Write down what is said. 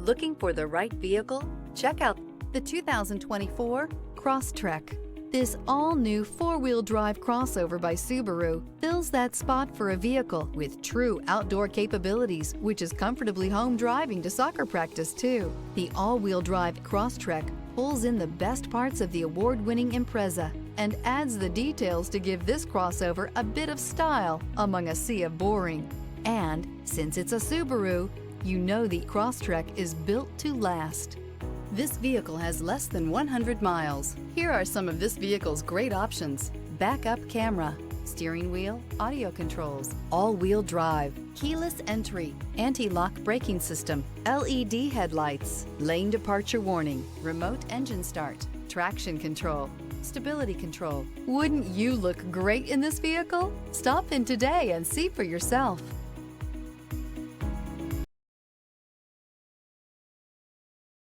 Looking for the right vehicle? Check out the 2024 Crosstrek. This all-new four-wheel drive crossover by Subaru fills that spot for a vehicle with true outdoor capabilities, which is comfortably home driving to soccer practice too. The all-wheel drive Crosstrek pulls in the best parts of the award-winning Impreza and adds the details to give this crossover a bit of style among a sea of boring. And since it's a Subaru, you know the Crosstrek is built to last. This vehicle has less than 100 miles. Here are some of this vehicle's great options: backup camera, steering wheel audio controls, all-wheel drive, keyless entry, anti-lock braking system, LED headlights, lane departure warning, remote engine start, traction control, stability control. Wouldn't you look great in this vehicle? Stop in today and see for yourself.